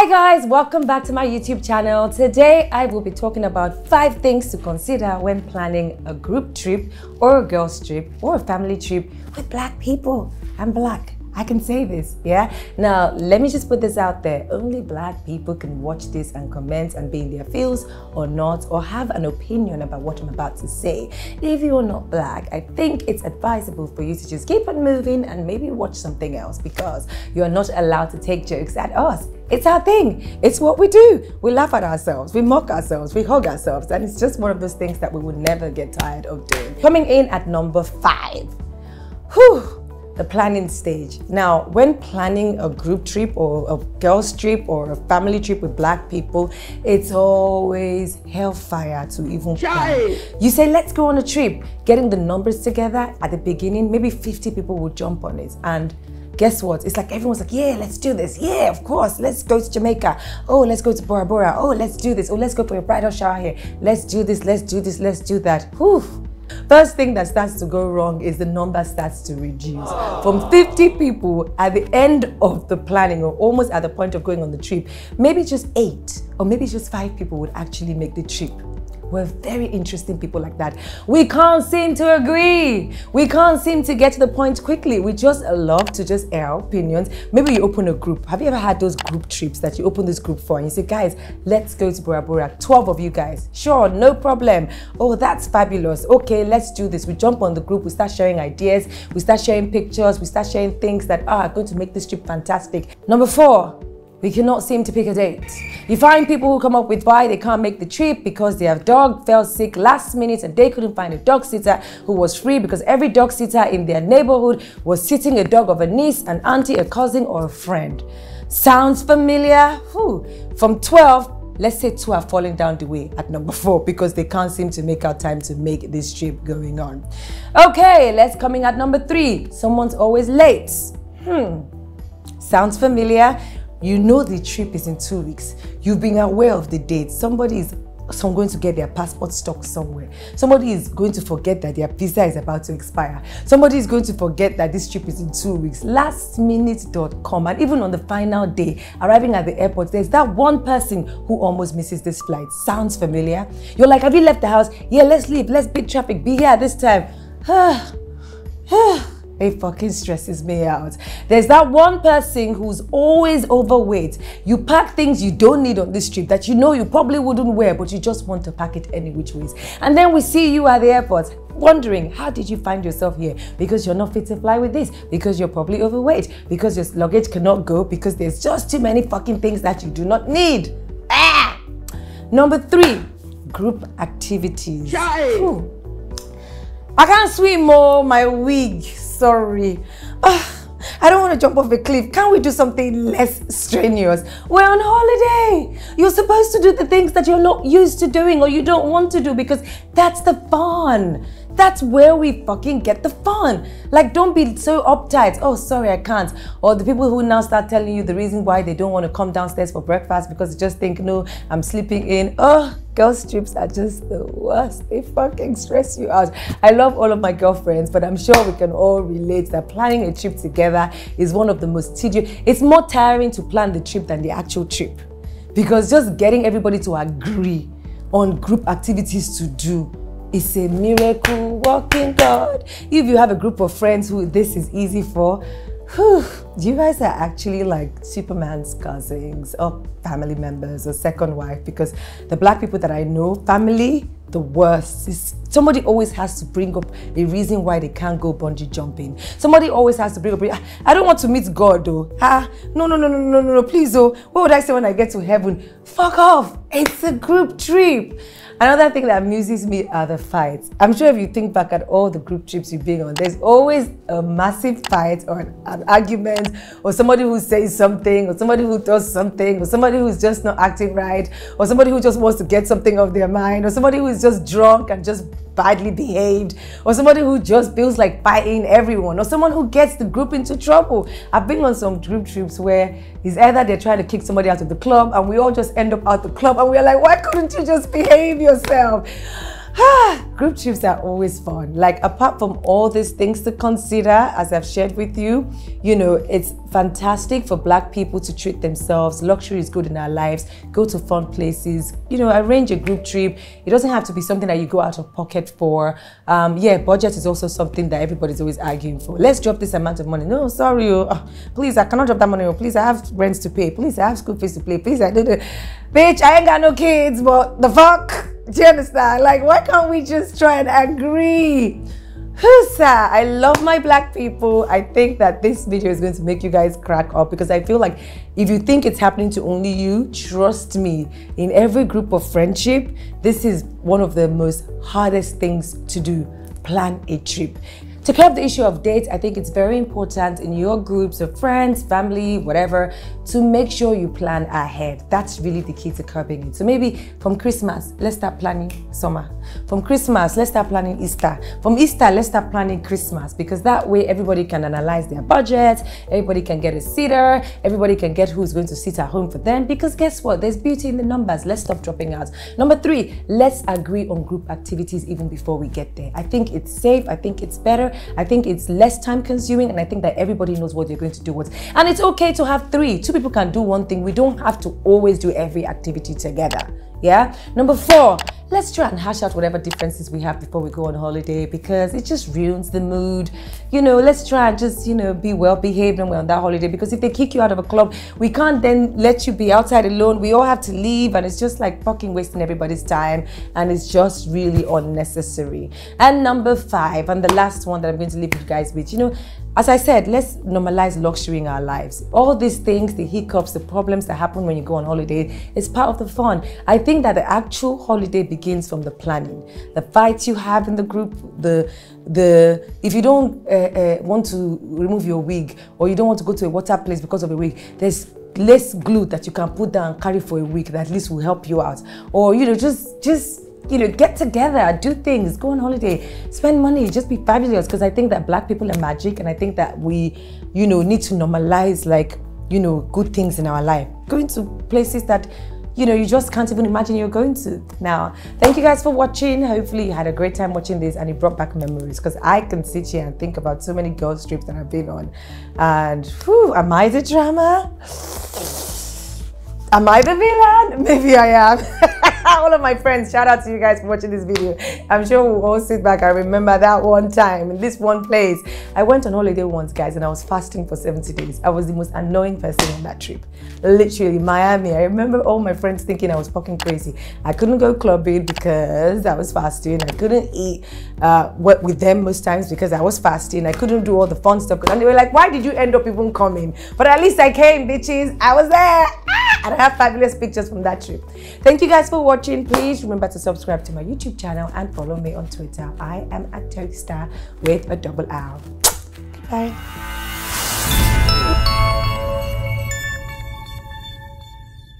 Hi guys, welcome back to my YouTube channel. Today I will be talking about 5 things to consider when planning a group trip or a girls trip or a family trip with black people. I'm black. I can say this, yeah? Now, let me just put this out there. Only black people can watch this and comment and be in their feels or not, or have an opinion about what I'm about to say. If you're not black, I think it's advisable for you to just keep on moving and maybe watch something else, because you're not allowed to take jokes at us. It's our thing. It's what we do. We laugh at ourselves, we mock ourselves, we hug ourselves, and it's just one of those things that we will never get tired of doing. Coming in at number 5. Whew. The planning stage. Now, when planning a group trip or a girls trip or a family trip with black people, it's always hellfire to even plan. You say, let's go on a trip. Getting the numbers together at the beginning, maybe 50 people will jump on it. And guess what? It's like everyone's like, yeah, let's do this. Yeah, of course. Let's go to Jamaica. Oh, let's go to Bora Bora. Oh, let's do this. Oh, let's go for your bridal shower here. Let's do this. Let's do this. Let's do that. Whew. First thing that starts to go wrong is the number starts to reduce. From 50 people at the end of the planning, or almost at the point of going on the trip, maybe just 8 or maybe just 5 people would actually make the trip. We're very interesting people like that. We can't seem to agree. We can't seem to get to the point quickly. We just love to just air our opinions. Maybe you open a group. Have you ever had those group trips that you open this group for and you say, guys, let's go to Bora Bora. 12 of you guys. Sure, no problem. Oh, that's fabulous. Okay, let's do this. We jump on the group. We start sharing ideas. We start sharing pictures. We start sharing things that are going to make this trip fantastic. Number 4. We cannot seem to pick a date. You find people who come up with why they can't make the trip because their dog fell sick last minute and they couldn't find a dog sitter who was free, because every dog sitter in their neighborhood was sitting a dog of a niece, an auntie, a cousin, or a friend. Sounds familiar? Whew. From 12, let's say 2 are falling down the way at number 4 because they can't seem to make out time to make this trip going on. Okay, let's come in at number 3. Someone's always late. Sounds familiar? You know the trip is in 2 weeks. You've been aware of the date. Somebody is going to get their passport stuck somewhere. Somebody is going to forget that their visa is about to expire. Somebody is going to forget that this trip is in 2 weeks. Lastminute.com, and even on the final day, arriving at the airport, there's that one person who almost misses this flight. Sounds familiar? You're like, have you left the house? Yeah, let's leave. Let's beat traffic. Be here at this time. It fucking stresses me out. There's that one person who's always overweight. You pack things you don't need on this trip that you know you probably wouldn't wear, but you just want to pack it any which ways. And then we see you at the airport wondering, how did you find yourself here? Because you're not fit to fly with this, because you're probably overweight, because your luggage cannot go, because there's just too many fucking things that you do not need. Number 3, group activities. I can't swim more, my wig. Sorry. I don't want to jump off a cliff. Can't we do something less strenuous? We're on holiday. You're supposed to do the things that you're not used to doing or you don't want to do, because that's the fun. That's where we fucking get the fun. Like, don't be so uptight. Oh, sorry, I can't. Or the people who now start telling you the reason why they don't want to come downstairs for breakfast because they just think, no, I'm sleeping in. Oh, girls' trips are just the worst. They fucking stress you out. I love all of my girlfriends, but I'm sure we can all relate that planning a trip together is one of the most tedious. It's more tiring to plan the trip than the actual trip, because just getting everybody to agree on group activities to do, it's a miracle working God. If you have a group of friends who this is easy for, you guys are actually like Superman's cousins or family members or second wife, because the black people that I know, family, the worst. Somebody always has to bring up a reason why they can't go bungee jumping. Somebody always has to bring up, I don't want to meet God though. No, please, oh, what would I say when I get to heaven? Fuck off. It's a group trip. Another thing that amuses me are the fights. I'm sure if you think back at all the group trips you've been on, there's always a massive fight or an argument, or somebody who says something, or somebody who does something, or somebody who's just not acting right, or somebody who just wants to get something off their mind, or somebody who is just drunk and just badly behaved, or somebody who just feels like fighting everyone, or someone who gets the group into trouble. I've been on some group trips where it's either they're trying to kick somebody out of the club and we all just end up out the club and we're like, why couldn't you just behave yourself? Group trips are always fun. Like, apart from all these things to consider, as I've shared with you, you know, it's fantastic for Black people to treat themselves. Luxury is good in our lives. Go to fun places, you know, arrange a group trip. It doesn't have to be something that you go out of pocket for. Yeah, budget is also something that everybody's always arguing for. Let's drop this amount of money. No, sorry, please, I cannot drop that money. Please, I have rents to pay. Please, I have school fees to pay. Please, I do the bitch, I ain't got no kids, but the fuck? Do you understand? Like, why can't we just try and agree? Hussa! I love my Black people. I think that this video is going to make you guys crack up, because I feel like if you think it's happening to only you, trust me, in every group of friendship, this is one of the most hardest things to do. Plan a trip. To curb the issue of dates, I think it's very important in your groups of friends, family, whatever, to make sure you plan ahead. That's really the key to curbing it. So maybe from Christmas, let's start planning summer. From Christmas, let's start planning Easter. From Easter, let's start planning Christmas, because that way everybody can analyze their budget, everybody can get a sitter, everybody can get who's going to sit at home for them, because guess what? There's beauty in the numbers. Let's stop dropping out. Number 3, let's agree on group activities even before we get there. I think it's safe. I think it's better. I think it's less time consuming, and I think that everybody knows what they're going to do with. And it's okay to have 3. 2 people can do one thing. We don't have to always do every activity together. Yeah. Number 4, let's try and hash out whatever differences we have before we go on holiday, because it just ruins the mood. You know, let's try and just, you know, be well behaved when we're on that holiday, because if they kick you out of a club, we can't then let you be outside alone. We all have to leave, and it's just like fucking wasting everybody's time, and it's just really unnecessary. And number 5, and the last one that I'm going to leave you guys with, you know, as I said, let's normalize luxury in our lives. All these things, the hiccups, the problems that happen when you go on holiday, is part of the fun. I think that the actual holiday begins from the planning. The fights you have in the group, if you don't want to remove your wig, or you don't want to go to a water place because of a wig, there's less glue that you can put down and carry for a week that at least will help you out. Or, you know, just you know, get together, do things, go on holiday, spend money, just be fabulous. Because I think that Black people are magic, and I think that we, you know, need to normalize, like, you know, good things in our life. Going to places that, you know, you just can't even imagine you're going to. Now, thank you guys for watching. Hopefully you had a great time watching this, and it brought back memories, because I can sit here and think about so many girls' trips that I've been on. And whew, am I the drama? Am I the villain? Maybe I am. All of my friends, shout out to you guys for watching this video. I'm sure we'll all sit back and remember that one time in this one place. I went on holiday once, guys, and I was fasting for 70 days. I was the most annoying person on that trip. Literally, Miami. I remember all my friends thinking I was fucking crazy. I couldn't go clubbing because I was fasting. I couldn't eat with them most times because I was fasting. I couldn't do all the fun stuff. And they were like, why did you end up even coming? But at least I came, bitches. I was there. And I have fabulous pictures from that trip. Thank you guys for watching. Please remember to subscribe to my YouTube channel and follow me on Twitter. I am @Toaster with a double R. Bye.